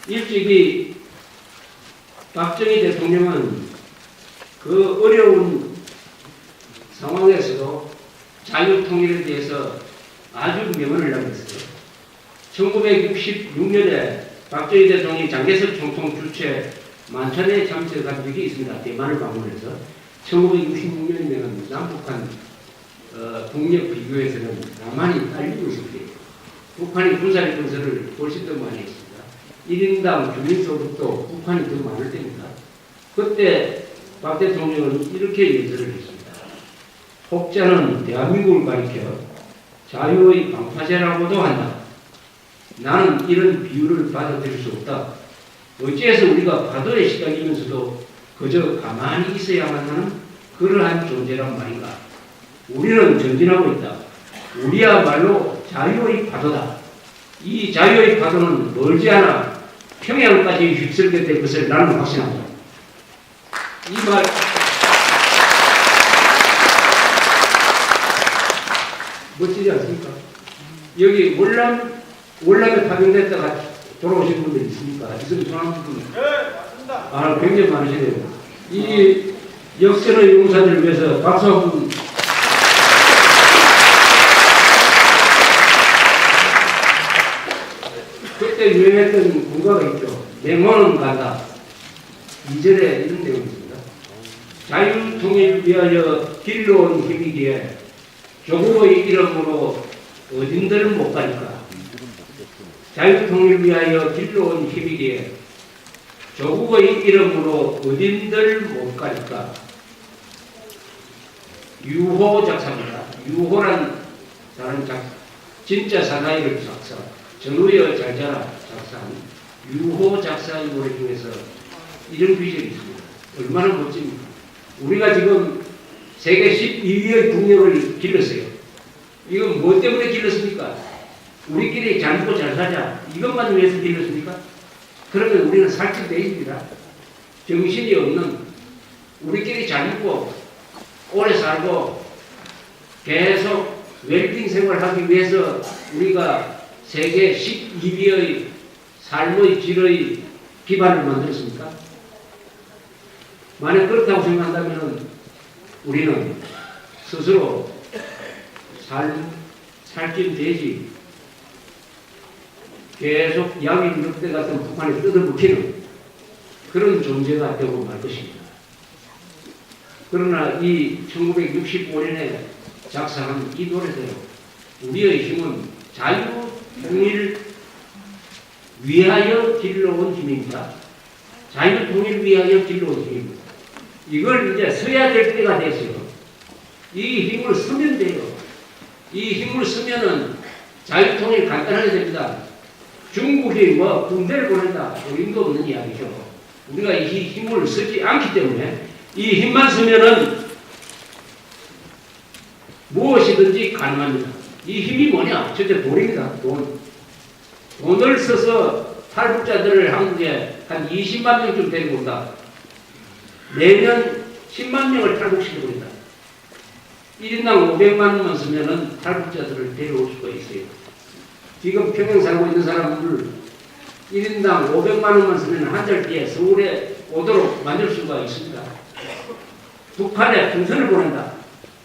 일찍이 박정희 대통령은 그 어려운 상황에서도 자유통일에 대해서 아주 명언을 남겼어요. 1966년에 박정희 대통령이 장개석 총통 주최 만찬에 참석한 적이 있습니다. 대만을 방문해서 1966년이면 남북한 국력 비교에서는 남한이 딸리고 있을 때예요. 북한이 군사력 건설을 훨씬 더 많이 했습니다. 1인당 주민소득도 북한이 더 많을 때입니다. 그때 박 대통령은 이렇게 예언을 했습니다. 혹자는 대한민국을 가리켜 자유의 방파제라고도 한다. 나는 이런 비유를 받아들일 수 없다. 어찌해서 우리가 파도에 시달리면서도 그저 가만히 있어야만 하는 그러한 존재란 말인가. 우리는 전진하고 있다. 우리야말로 자유의 파도다. 이 자유의 파도는 멀지 않아 평양까지 휩쓸게 될 것을 나는 확신한다. 이 말, 멋지지 않습니까? 여기 월남에 파병됐다가 돌아오신 분들 있습니까? 있으면 손 한번 분. 네, 맞습니다. 아, 굉장히 많으시네요. 이 역전의 용사들을 위해서 박수 한 분. 그때 유행했던 군가가 있죠. 맹호는 간다. 2절에 이런 내용이 있습니다. 자유통일 위하여 길러온 힘이기에 조국의 이름으로 어딘들 못 가니까. 자유통일 위하여 길러온 힘이기에 조국의 이름으로 어딘들 못 가니까. 유호 작사입니다. 유호란 사람 진짜 사나이를 작사. 전우여 잘 자라 작사한 유호 작사의 노래 중에서 이런 비전이 있습니다. 얼마나 멋집니까? 우리가 지금 세계 12위의 국력을 길렀어요. 이건 뭐 때문에 길렀습니까? 우리끼리 잘 먹고 잘 사자. 이것만 위해서 길렀습니까? 그러면 우리는 살찐 돼지입니다. 정신이 없는 우리끼리 잘 먹고 오래 살고 계속 웰빙 생활하기 위해서 우리가 세계 12위의 삶의 질의 기반을 만들었습니까? 만약 그렇다고 생각한다면 우리는 스스로 살찐 돼지, 계속 양이 늑대 같은 북한에 뜯어먹히는 그런 존재가 되고 말 것입니다. 그러나 이 1965년에 작사한 이 노래대로 우리의 힘은 자유 통일 위하여 길러온 힘입니다. 자유 통일 위하여 길러온 힘입니다. 이걸 이제 써야 될 때가 됐어요. 이 힘을 쓰면 돼요. 이 힘을 쓰면은 자유 통일 간단하게 됩니다. 중국이 뭐 군대를 보낸다. 의미도 없는 이야기죠. 우리가 이 힘을 쓰지 않기 때문에 이 힘만 쓰면은 무엇이든지 가능합니다. 이 힘이 뭐냐? 절대 돈입니다. 돈을 써서 탈북자들을 한국에 한 20만 명쯤 데리고 온다. 매년 10만 명을 탈북시켜버린다. 1인당 500만 원만 쓰면은 탈북자들을 데려올 수가 있어요. 지금 평양 살고 있는 사람들 1인당 500만 원만 쓰면 한 달 뒤에 서울에 오도록 만들 수가 있습니다. 북한에 풍선을 보낸다.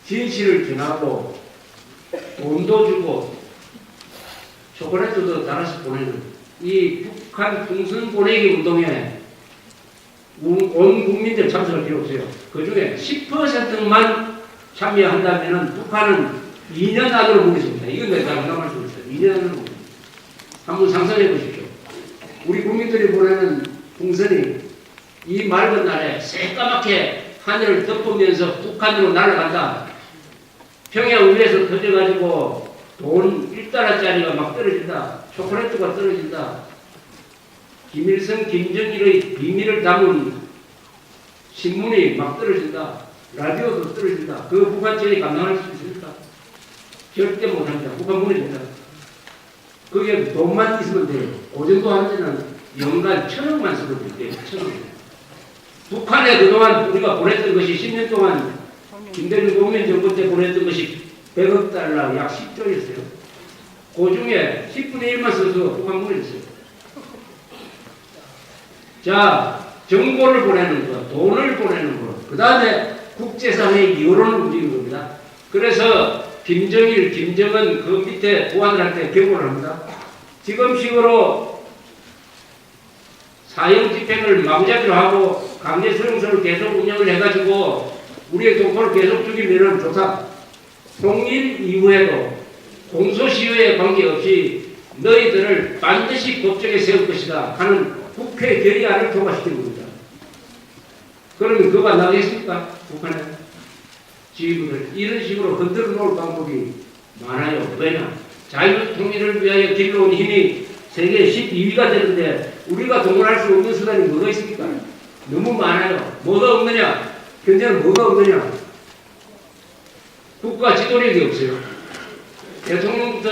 진실을 전하고 돈도 주고 초콜릿도 달아서 보내는 이 북한 풍선 보내기 운동에 온 국민들 참석할 필요 없어요. 그 중에 10%만 참여한다면 북한은 2년 안으로 보겠습니다. 이건 내가 장담할 수 있어요. 2년 안으로 보겠습니다. 한번 상상해 보십시오. 우리 국민들이 보내는 풍선이 이 맑은 날에 새까맣게 하늘을 덮으면서 북한으로 날아간다. 평양 위에서 터져가지고 돈 1달러짜리가 막 떨어진다. 초콜릿가 떨어진다. 김일성, 김정일의 비밀을 담은 신문이 막 떨어진다. 라디오도 떨어진다. 그 북한 정이 감당할 수 있습니까? 절대 못합니다. 북한 무너집니다. 그게 돈만 있으면 돼요. 오정도 한지는 연간 1,000억만 쓰고 있대요. 1,000억. 북한에 그동안 우리가 보냈던 것이 10년 동안 김대중 노무현 정부 때 보냈던 것이 100억 달러 약 10조였어요. 그 중에 10분의 1만 써서 북한 무너졌어요. 자, 정보를 보내는 것, 돈을 보내는 것, 그 다음에 국제사회의 여론을 움직이는 겁니다. 그래서 김정일, 김정은 그 밑에 부하들한테 경고를 합니다. 지금식으로 사형 집행을 마구잡이로 하고 강제수용소를 계속 운영을 해가지고 우리의 동포를 계속 죽이면 좋다. 통일 이후에도 공소시효에 관계없이 너희들을 반드시 법정에 세울 것이다 하는 국회 결의안을 통과시키는 겁니다. 그러면 그가 나가겠습니까? 북한에 지휘부들 이런 식으로 흔들어 놓을 방법이 많아요. 왜냐? 자유통일을 위하여 길러온 힘이 세계 12위가 되는데 우리가 동원할 수 없는 수단이 뭐가 있습니까? 너무 많아요. 뭐가 없느냐? 현재는 뭐가 없느냐? 국가 지도력이 없어요. 대통령부터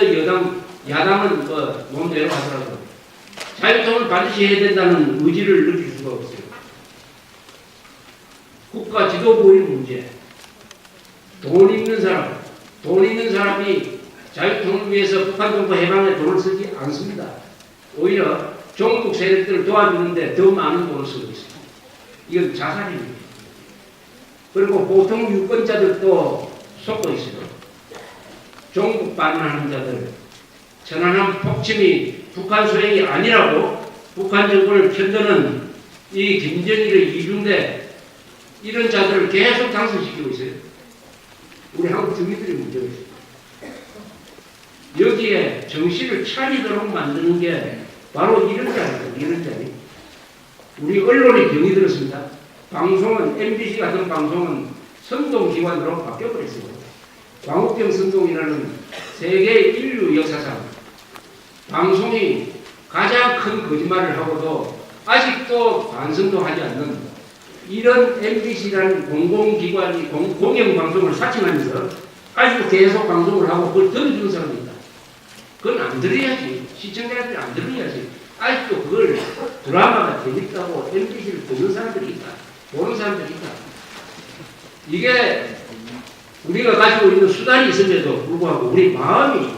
야당은 몸대로 하더라도 자유통을 반드시 해야 된다는 의지를 느낄 수가 없어요. 국가 지도부의 문제. 돈 있는 사람이 자유통을 위해서 북한 동포 해방에 돈을 쓰지 않습니다. 오히려 종북 세력들을 도와주는데 더 많은 돈을 쓰고 있습니다. 이건 자살입니다. 그리고 보통 유권자들도 속고 있어요. 종북 반환하는 자들, 천안함 폭침이 북한 소행이 아니라고 북한 정권을 편드는 이 김정일의 이중대 이런 자들을 계속 당선시키고 있어요. 우리 한국 주민들이 문제가 있어요. 여기에 정신을 차리도록 만드는 게 바로 이런 자리입니다. 이런 자리. 우리 언론이 병이 들었습니다. 방송은 MBC 같은 방송은 선동기관으로 바뀌어버렸어요. 광우병 선동이라는 세계 인류 역사상 방송이 가장 큰 거짓말을 하고도 아직도 반성도 하지 않는 이런 MBC라는 공공기관이 공영방송을 사칭하면서 아직도 계속 방송을 하고 그걸 들어주는 사람이 있다. 그건 안 들어야지. 시청자들이 안 들어야지. 아직도 그걸 드라마가 재밌다고 MBC를 보는 사람들이 있다. 보는 사람들이 있다. 이게 우리가 가지고 있는 수단이 있음에도 불구하고 우리 마음이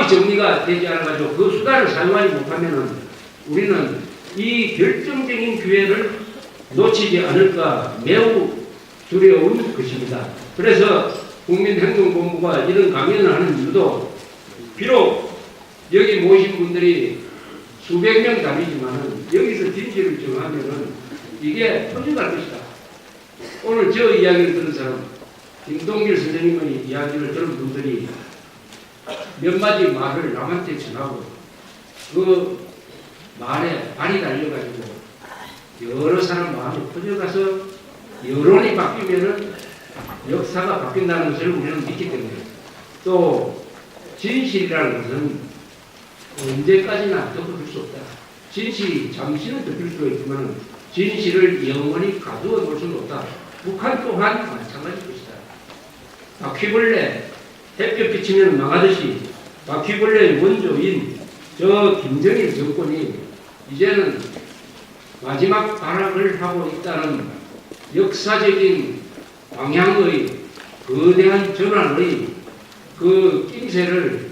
정리가 되지 않아가지고 그 수단을 사용하지 못하면은 우리는 이 결정적인 기회를 놓치지 않을까 매우 두려운 것입니다. 그래서 국민행동본부가 이런 강연을 하는 이유도 비록 여기 모신 분들이 수백 명 답이지만은 여기서 진실을 정하면은 이게 터져갈 것이다. 오늘 저 이야기를 들은 사람, 김동길 선생님의 이야기를 들은 분들이 몇 마디 말을 남한테 전하고 그 말에 발이 달려가지고 여러 사람 마음이 터져가서 여론이 바뀌면은 역사가 바뀐다는 것을 우리는 믿기 때문에 또 진실이라는 것은 언제까지나 덮어둘 수 없다. 진실이 잠시는 덮일 수가 있지만 진실을 영원히 가두어 놓을 수는 없다. 북한 또한 마찬가지일 것이다. 바퀴벌레 햇볕 비치면 망하듯이 바퀴벌레의 원조인 저 김정일 정권이 이제는 마지막 발악을 하고 있다는 역사적인 방향의 거대한 전환의 그 낌새를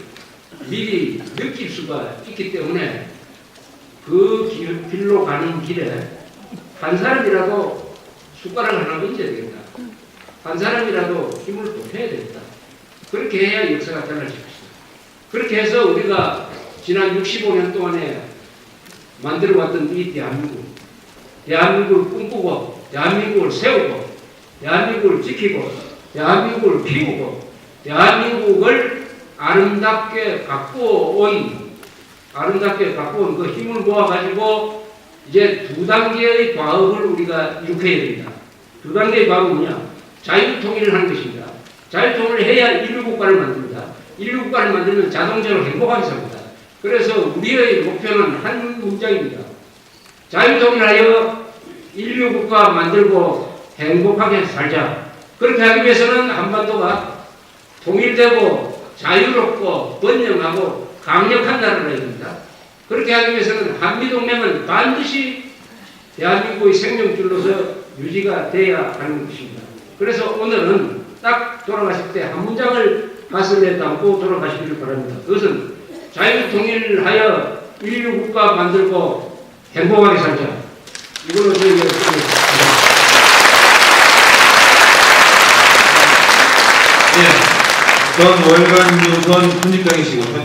미리 느낄 수가 있기 때문에 그 길로 가는 길에 한 사람이라도 숟가락을 하나 얹어야 되겠다. 한 사람이라도 힘을 보태야 되겠다. 그렇게 해야 역사가 달라질 것이다. 그렇게 해서 우리가 지난 65년 동안에 만들어왔던 이 대한민국을 꿈꾸고 대한민국을 세우고 대한민국을 지키고 대한민국을 키우고 대한민국을 아름답게 갖고 온 그 힘을 모아가지고 이제 두 단계의 과업을 우리가 이룩해야 됩니다. 두 단계의 과업은 뭐냐? 자유통일을 하는 것입니다. 자유통일을 해야 인류국가를 만듭니다. 인류국가를 만들면 자동적으로 행복하게 삽니다. 그래서 우리의 목표는 한 문장입니다. 자유통일하여 인류국가 만들고 행복하게 살자. 그렇게 하기 위해서는 한반도가 통일되고 자유롭고 번영하고 강력한 나라를 해야 됩니다. 그렇게 하기 위해서는 한미동맹은 반드시 대한민국의 생명줄로서 유지가 돼야 하는 것입니다. 그래서 오늘은 딱 돌아가실 때 한 문장을 가슴에 담고 돌아가시기를 바랍니다. 그것은 자유통일하여 인류국가 만들고 행복하게 살자. 이걸로 저희가 전 월간 유선 편집장이시고 현재